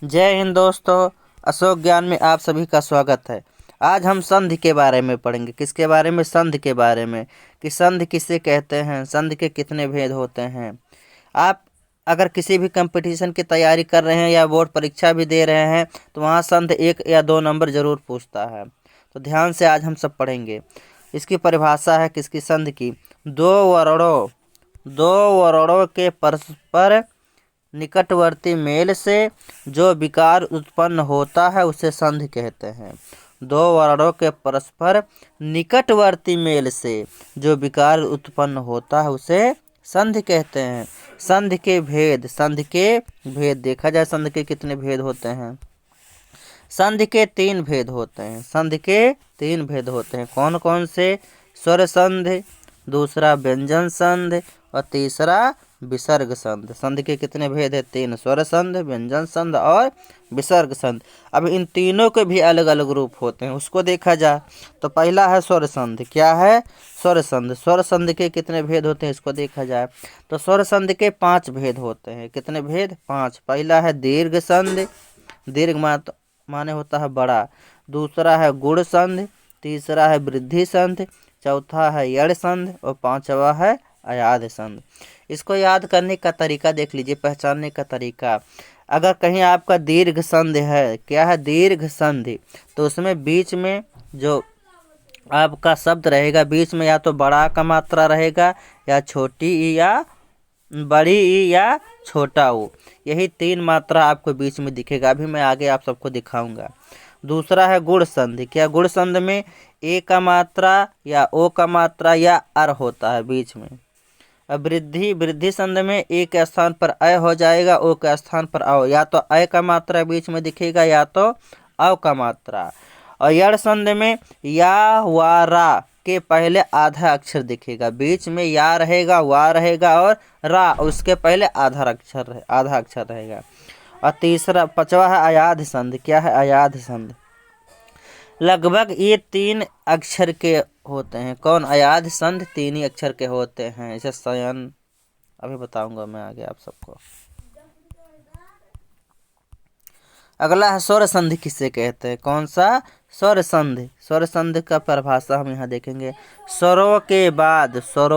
जय हिंद दोस्तों। अशोक ज्ञान में आप सभी का स्वागत है। आज हम संधि के बारे में पढ़ेंगे। किसके बारे में? संधि के बारे में, कि संधि किसे कहते हैं, संधि के कितने भेद होते हैं। आप अगर किसी भी कंपटीशन की तैयारी कर रहे हैं या बोर्ड परीक्षा भी दे रहे हैं तो वहाँ संधि 1 या 2 नंबर जरूर पूछता है। तो ध्यान से आज हम सब पढ़ेंगे। इसकी परिभाषा है किसकी? संधि की। दो वर्णों के परस्पर निकटवर्ती मेल से जो विकार उत्पन्न होता है उसे संधि कहते हैं। दो वर्णों के परस्पर निकटवर्ती मेल से जो विकार उत्पन्न होता है उसे संधि कहते हैं। संधि के भेद देखा जाए, संधि के कितने भेद होते हैं? संधि के 3 भेद होते हैं। संधि के 3 भेद होते हैं। कौन कौन से? स्वर संधि, दूसरा व्यंजन संधि और तीसरा विसर्ग संधि। संधि के कितने भेद है? 3। स्वर संधि, व्यंजन संधि और विसर्ग संधि। अब इन तीनों के भी अलग अलग रूप होते हैं, उसको देखा जाए तो पहला है स्वर संधि। क्या है? स्वर संधि। स्वर संधि के कितने भेद होते हैं इसको देखा जाए तो स्वर संधि के 5 भेद होते हैं। कितने भेद? 5। पहला है दीर्घ संधि, दीर्घ माने होता है बड़ा। दूसरा है गुण संधि, तीसरा है वृद्धि संधि, चौथा है यड़ संधि और पांचवा है अयाध संधि। इसको याद करने का तरीका देख लीजिए, पहचानने का तरीका। अगर कहीं आपका दीर्घ संधि है, क्या है? दीर्घ संधि, तो उसमें बीच में जो आपका शब्द रहेगा, बीच में या तो बड़ा का मात्रा रहेगा या छोटी ई या बड़ी ई या छोटा ऊ। यही 3 मात्रा आपको बीच में दिखेगा। अभी मैं आगे आप सबको दिखाऊंगा। दूसरा है गुण संधि। क्या? गुण संधि में ए का मात्रा या ओ का मात्रा या अर होता है बीच में। अब वृद्धि संधि में ए के स्थान पर अ हो जाएगा, ओ के स्थान पर औ। या तो अ का मात्रा बीच में दिखेगा या तो औ का मात्रा। और यड़ संधि में या वा रा के पहले आधा अक्षर दिखेगा, बीच में या रहेगा, वा रहेगा और रा, उसके पहले आधा अक्षर रहेगा। और तीसरा 5वां है अयाध संधि। क्या है? अयाध संधि। लगभग ये 3 अक्षर के होते हैं। कौन? अयाध संधि 3 ही अक्षर के होते हैं। जैसे शयन, अभी बताऊंगा मैं आगे आप सबको। अगला है स्वर संधि। किसे कहते हैं? कौन सा? स्वर संधि। स्वर संधि का परिभाषा हम यहाँ देखेंगे। स्वरों के बाद स्वर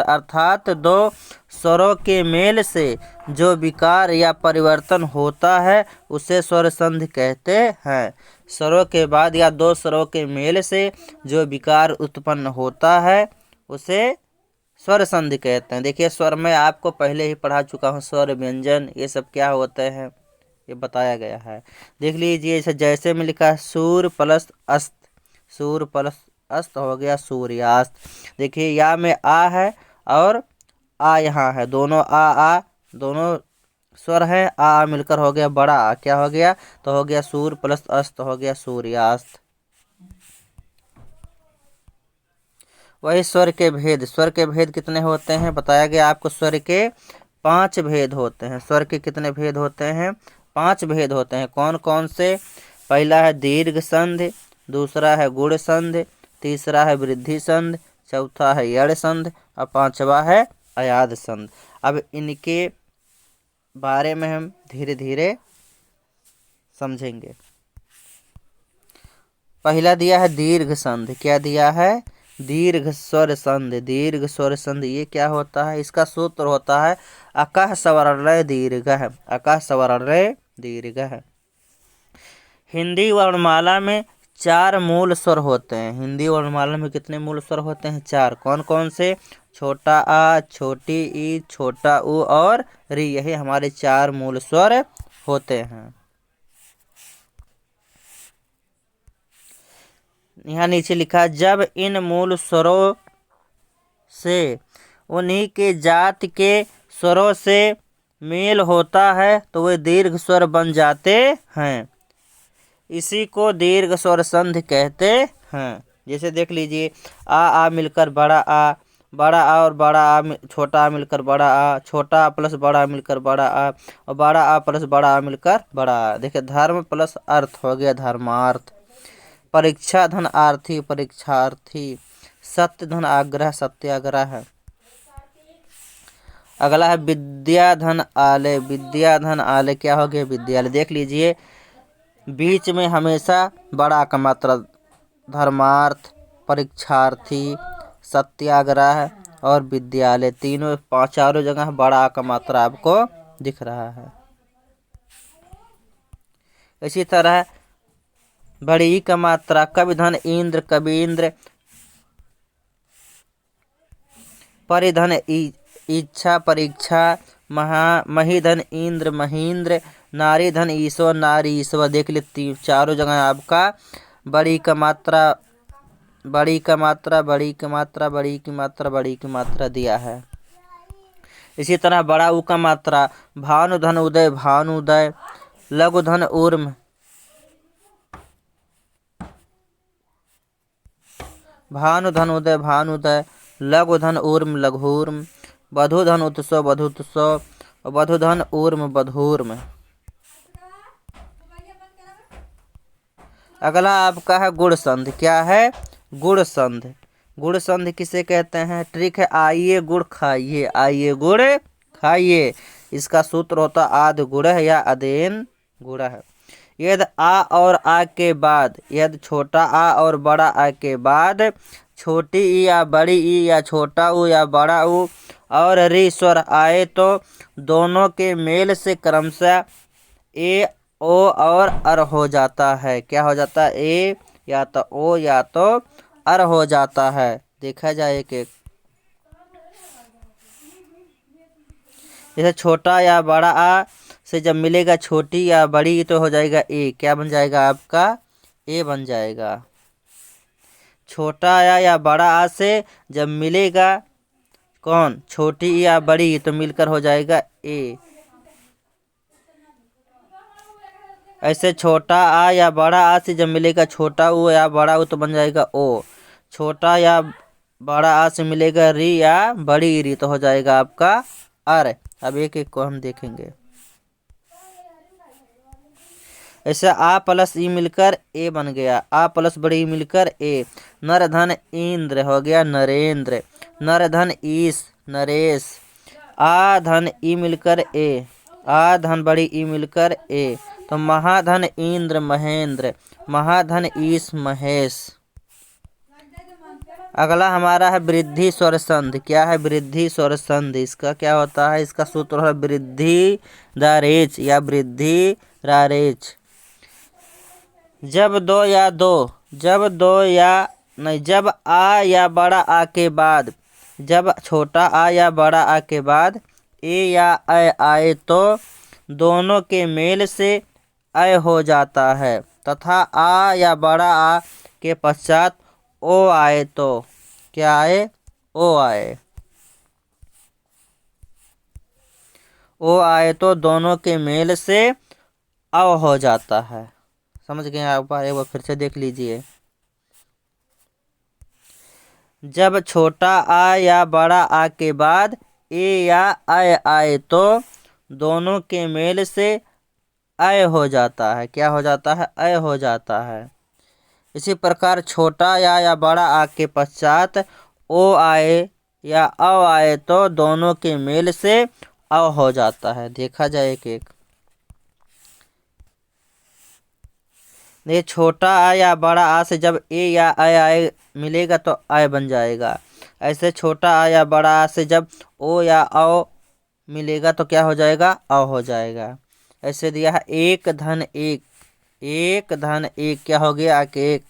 अर्थात 2 स्वरों के मेल से जो विकार या परिवर्तन होता है उसे स्वर संधि कहते हैं। स्वरों के बाद या 2 स्वरों के मेल से जो विकार उत्पन्न होता है उसे स्वर संधि कहते हैं। देखिए, स्वर में आपको पहले ही पढ़ा चुका हूँ। स्वर, व्यंजन, ये सब क्या होते हैं ये बताया गया है। देख लीजिए, जैसे में लिखा है सूर प्लस अस्त, सूर प्लस अस्त हो गया सूर्यास्त। देखिए, या में आ है और आ यहाँ है, दोनों आ दोनों स्वर है। आ मिलकर हो गया बड़ा आ। क्या हो गया? तो हो गया सूर प्लस अस्त हो गया सूर्यास्त। वही स्वर के भेद कितने होते हैं बताया गया आपको। स्वर के 5 भेद होते हैं। स्वर के कितने भेद होते हैं? 5 भेद होते हैं। कौन कौन से? पहला है दीर्घ संधि, दूसरा है गुण संधि, तीसरा है वृद्धि संधि, चौथा है यड़ संधि और पांचवा है अयाध संधि। अब इनके बारे में हम धीरे धीरे समझेंगे। पहला दिया है दीर्घ संधि। क्या दिया है? दीर्घ स्वर संधि। दीर्घ स्वर संधि ये क्या होता है? इसका सूत्र होता है अकः सवर्णः दीर्घः, अकः सवर्णः दीर्घः। हिंदी वर्णमाला में 4 मूल स्वर होते हैं। हिंदी वर्णमाला में कितने मूल स्वर होते हैं? 4। कौन कौन से? छोटा आ, छोटी ई, छोटा ऊ और री। यही हमारे 4 मूल स्वर होते हैं। यहाँ नीचे लिखा, जब इन मूल स्वरों से उन्हीं के जात के स्वरों से मेल होता है तो वे दीर्घ स्वर बन जाते हैं। इसी को दीर्घ स्वर संधि कहते हैं। जैसे देख लीजिए, आ मिलकर बड़ा आ, बड़ा आ और बड़ा आ, छोटा आ मिलकर बड़ा आ, छोटा आ प्लस बड़ा आ मिलकर बड़ा आ और बड़ा आ प्लस बड़ा आ मिलकर बड़ा आ। देखिए, धर्म प्लस अर्थ हो गया धर्मार्थ। परीक्षा धन आर्थी परीक्षार्थी, सत्य धन आग्रह सत्याग्रह है। अगला है विद्याधन आले। विद्याधन आले क्या हो गया? विद्यालय। देख लीजिए बीच में हमेशा बड़ा का मात्रा, धर्मार्थ, परीक्षार्थी, सत्याग्रह और विद्यालय, चारों जगह बड़ा का मात्रा आपको दिख रहा है। इसी तरह बड़ी ई का मात्रा कविधन इंद्र, कवींद्र, परिधन इच्छा, परीक्षा, महीधन इंद्र, महींद्र, नारी धन ईश्वर, नारी ईश्वर। देख लेती चारों जगह आपका बड़ी का मात्रा, बड़ी का मात्रा, बड़ी की मात्रा, बड़ी की मात्रा, बड़ी की मात्रा दिया है। इसी तरह बड़ा ऊ का मात्रा भानुधन उदय, भानुदय, लघुधन ऊर्म, भानुधन उदय, भानुदय, लघुधन ऊर्म, लघूर्म, वधुधन उत्सव, वधुत्सव, वधुधन ऊर्म, वधूर्म। अगला आपका है गुण संधि। क्या है? गुण संधि। गुण संधि किसे कहते हैं? ट्रिक है आइए गुड़ खाइए, आइए गुड़ खाइए। इसका सूत्र होता आद गुड़ या अदेन गुड़ है। यदि आ और आ के बाद, यदि छोटा आ और बड़ा आ के बाद छोटी ई या बड़ी ई या छोटा ऊ या बड़ा ऊ और री स्वर आए तो दोनों के मेल से क्रमशः ए, ओ और अर हो जाता है। क्या हो जाता है? ए या तो ओ या तो अर हो जाता है। देखा जाए कि जैसे छोटा या बड़ा आ से जब मिलेगा छोटी या बड़ी तो हो जाएगा ए। क्या बन जाएगा आपका? ए बन जाएगा। छोटा या बड़ा आ से जब मिलेगा कौन? छोटी या बड़ी तो मिलकर हो जाएगा ए। ऐसे छोटा आ या बड़ा आ से जब मिलेगा छोटा ऊ या बड़ा ऊ तो बन जाएगा ओ। छोटा या बड़ा आ से मिलेगा री या बड़ी री तो हो जाएगा आपका अर। अब एक एक को हम देखेंगे। ऐसे आ प्लस ई मिलकर ए बन गया, आ प्लस बड़ी ई मिलकर ए। नर धन इंद्र हो गया नरेंद्र, नर धन ईश नरेश। आ धन ई मिलकर ए, आ धन बड़ी ई मिलकर ए तो महाधन इंद्र महेंद्र, महाधन ईश महेश। अगला हमारा है वृद्धि स्वर संधि। क्या है? वृद्धि स्वर संधि। इसका क्या होता है? इसका सूत्र है वृद्धि दारेच या वृद्धि रारेच। जब दो या दो, जब दो या नहीं, जब आ या बड़ा आ के बाद, जब छोटा आ या बड़ा आ के बाद ए या अ आए तो दोनों के मेल से अ हो जाता है तथा आ या बड़ा आ के पश्चात ओ आए तो क्या आए? ओ आए। ओ आए तो दोनों के मेल से अ हो जाता है। समझ गए आप? एक बार फिर से देख लीजिए। जब छोटा आ या बड़ा आ के बाद ए या अ आए तो दोनों के मेल से अ हो जाता है। क्या हो जाता है? अ हो जाता है। इसी प्रकार छोटा या बड़ा आ के पश्चात ओ आए या अ आए तो दोनों के मेल से अ हो जाता है। देखा जाए एक ये छोटा आ या बड़ा आ से जब ए या अ आए मिलेगा तो अ बन जाएगा। ऐसे छोटा आ या बड़ा आ से जब ओ या औ मिलेगा तो क्या हो जाएगा? अ हो जाएगा। ऐसे दिया है एक धन एक, एक धन एक क्या हो गया? के एक।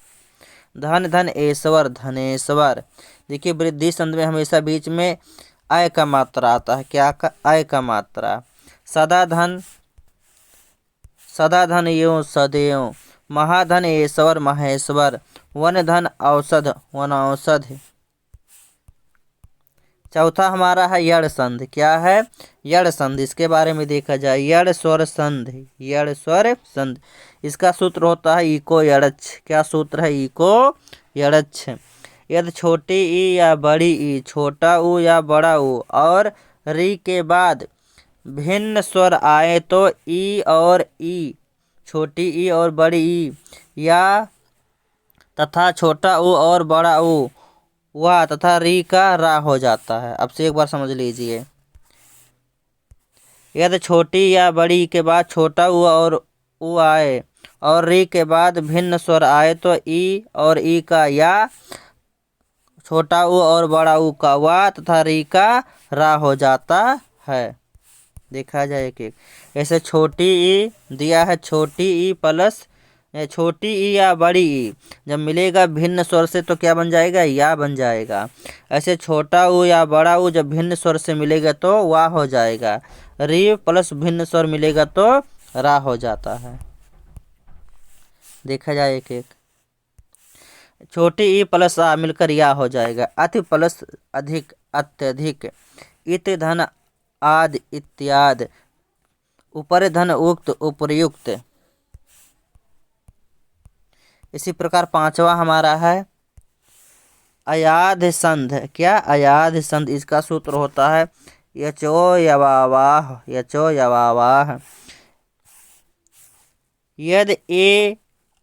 धन धन ऐश्वर धनेश्वर। देखिए वृद्धि संधि में हमेशा बीच में अ का मात्रा आता है। क्या का? अ का मात्रा। सदा धन, सदा धन यो सदैव, महाधन ऐश्वर महेश्वर, वन धन औषध वन औषध। चौथा हमारा है यड़ संधि। क्या है? यड़ संधि। इसके बारे में देखा जाए यड़ स्वर संधि, यड़ स्वर संधि। इसका सूत्र होता है इको यड़च। क्या सूत्र है? इको यड़च। यदि छोटी ई या बड़ी ई, छोटा ऊ या बड़ा ऊ और री के बाद भिन्न स्वर आए तो ई और ई, छोटी ई और बड़ी ई या तथा छोटा ऊ और बड़ा ऊ वाह तथा री का रा हो जाता है। अब से एक बार समझ लीजिए। यदि छोटी या बड़ी के बाद छोटा उ और उ आए और री के बाद भिन्न स्वर आए तो ई और ई का या, छोटा उ और बड़ा उ का वा तथा री का रा हो जाता है। देखा जाए एक एक। ऐसे छोटी ई दिया है, छोटी ई प्लस छोटी ई या बड़ी ई जब मिलेगा भिन्न स्वर से तो क्या बन जाएगा, या बन जाएगा। ऐसे छोटा ऊ या बड़ा ऊ जब भिन्न स्वर से मिलेगा तो वाह हो जाएगा। री प्लस भिन्न स्वर मिलेगा तो रा हो जाता है। देखा जाए एक एक। छोटी ई प्लस आ मिलकर या हो जाएगा। अति प्लस अधिक, अत्यधिक, इत धन आदि इत्यादि, ऊपर धन उक्त उपर्युक्त। इसी प्रकार पांचवा हमारा है अयाध संध। क्या अयाध संध, इसका सूत्र होता है यचो यवावाह, यचो यवावाह। यदि ए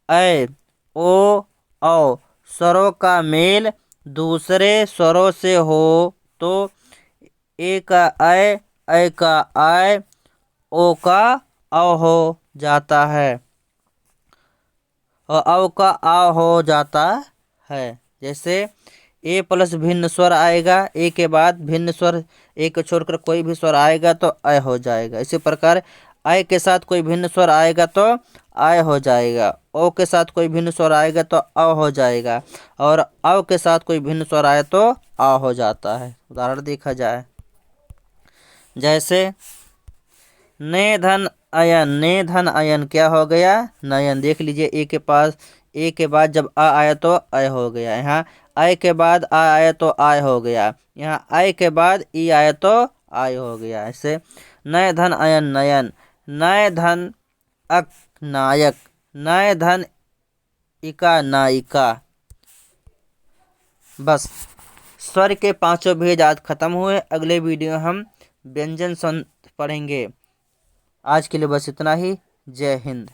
ऐ ओ औ स्वरों का मेल दूसरे स्वरों से हो तो ए का ऐ का आय, ओ का औ हो जाता है और औ का आ हो जाता है। जैसे ए प्लस भिन्न स्वर आएगा, ए के बाद भिन्न स्वर, ए को छोड़कर कोई भी स्वर आएगा तो अय हो जाएगा। इसी प्रकार आय के साथ कोई भिन्न स्वर आएगा तो आय हो जाएगा, ओ के साथ कोई भिन्न स्वर आएगा तो अ हो जाएगा, और औ के साथ कोई भिन्न स्वर आए तो आ हो जाता है। उदाहरण देखा जाए, जैसे ने धन अयन, ने धन अयन क्या हो गया, नयन। देख लीजिए ए के पास, ए के बाद जब आ आया तो अय हो गया, यहाँ आय के बाद आ आया तो आय हो गया, यहाँ आय के बाद ई आया तो आय हो गया। ऐसे नय धन अयन नयन, नय धन अक नायक, नय धन इका नायिका। बस स्वर के पांचों भेद आज खत्म हुए। अगले वीडियो हम व्यंजन पढ़ेंगे। आज के लिए बस इतना ही। जय हिंद।